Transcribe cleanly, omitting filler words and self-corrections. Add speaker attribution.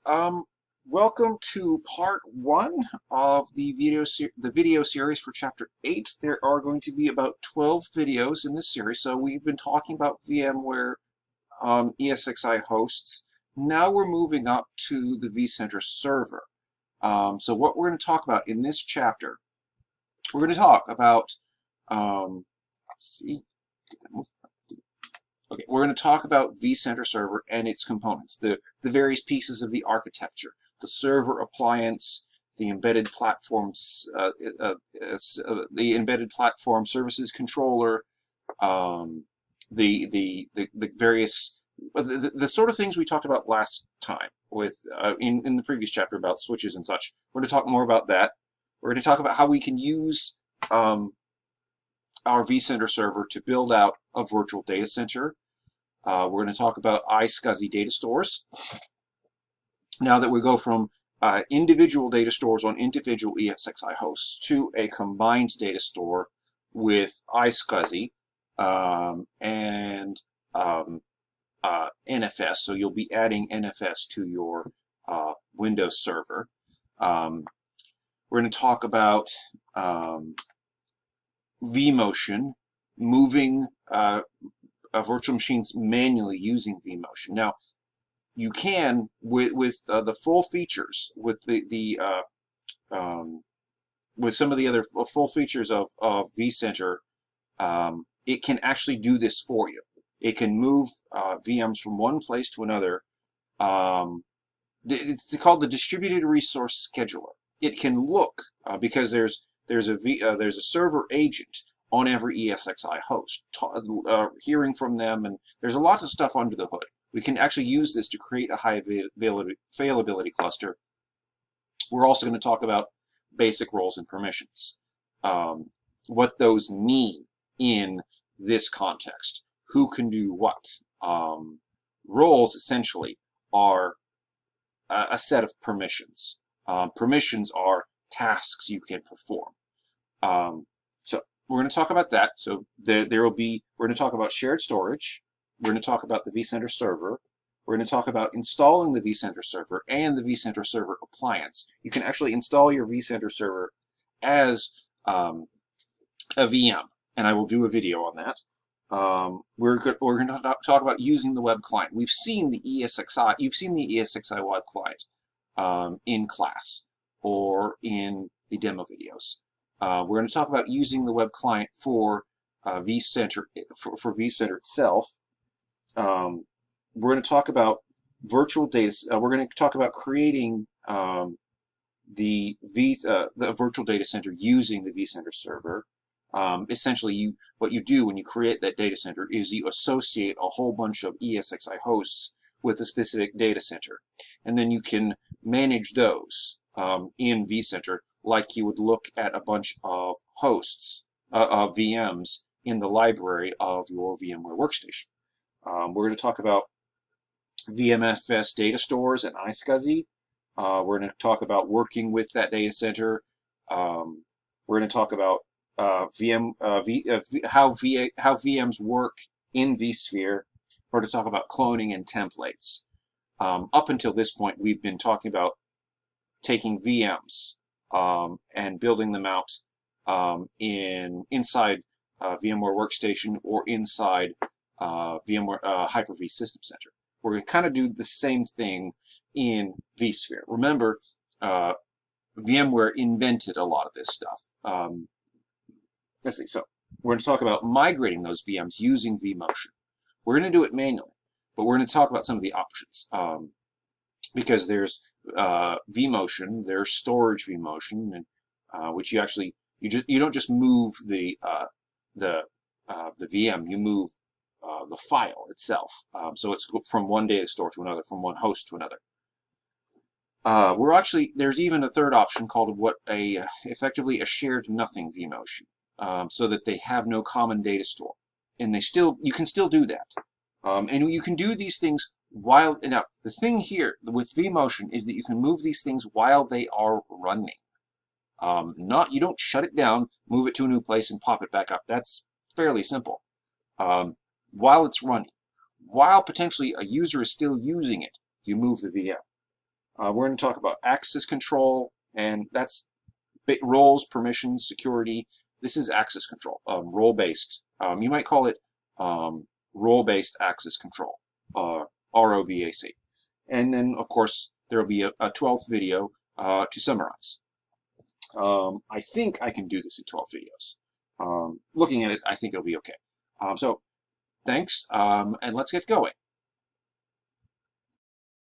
Speaker 1: Um, Welcome to part one of the video series for chapter 8. There are going to be about 12 videos in this series. So we've been talking about VMware ESXi hosts. Now we're moving up to the vCenter server. So what we're going to talk about in this chapter, we're going to talk about see, okay, we're going to talk about vCenter Server and its components, the various pieces of the architecture, the server appliance, the embedded platforms, the embedded platform services controller, the various the sort of things we talked about last time with in the previous chapter about switches and such. We're going to talk more about that. We're going to talk about how we can use our vCenter server to build out a virtual data center. We're going to talk about iSCSI data stores. Now that we go from individual data stores on individual ESXi hosts to a combined data store with iSCSI and NFS. So you'll be adding NFS to your Windows server. We're going to talk about vMotion, moving virtual machines manually using vMotion. Now, you can with the full features, with with some of the other full features of vCenter, it can actually do this for you. It can move VMs from one place to another. It's called the Distributed Resource Scheduler. It can look because there's a server agent on every ESXi host, hearing from them, and there's a lot of stuff under the hood. We can actually use this to create a high availability cluster. We're also going to talk about basic roles and permissions, what those mean in this context, who can do what. Roles essentially are a set of permissions. Permissions are tasks you can perform. So we're going to talk about that. So we're going to talk about shared storage. We're going to talk about the vCenter server. We're going to talk about installing the vCenter server and the vCenter server appliance. You can actually install your vCenter server as a VM, and I will do a video on that. We're going to talk about using the web client. You've seen the ESXi web client in class or in the demo videos. We're going to talk about using the web client for vCenter for vCenter itself. We're going to talk about virtual data. We're going to talk about creating the virtual data center using the vCenter server. Essentially, what you do when you create that data center is you associate a whole bunch of ESXi hosts with a specific data center, and then you can manage those in vCenter like you would look at a bunch of hosts of VMs in the library of your VMware workstation. We're going to talk about VMFS data stores and iSCSI. We're going to talk about working with that data center. We're going to talk about how VMs work in vSphere. We're going to talk about cloning and templates. Up until this point, we've been talking about taking VMs and building them out inside VMware Workstation or inside VMware Hyper-V System Center. We're going to kind of do the same thing in vSphere. Remember, VMware invented a lot of this stuff. Let's see. So we're going to talk about migrating those VMs using vMotion. We're going to do it manually, but we're going to talk about some of the options because there's vMotion, there's storage vMotion, and which you don't just move the VM, you move the file itself. So it's from one data store to another, from one host to another. There's even a third option called effectively a shared nothing vMotion, so that they have no common data store, and you can still do that, and you can do these things while. Now the thing here with vMotion is that you can move these things while they are running. You don't shut it down, move it to a new place, and pop it back up. That's fairly simple. While it's running, while potentially a user is still using it, you move the VM. We're going to talk about access control, and that's roles, permissions, security. This is access control, role-based. You might call it role-based access control, ROBAC. And then, of course, there will be a 12th video to summarize. I think I can do this in 12 videos. Looking at it, I think it'll be okay. So thanks, and let's get going.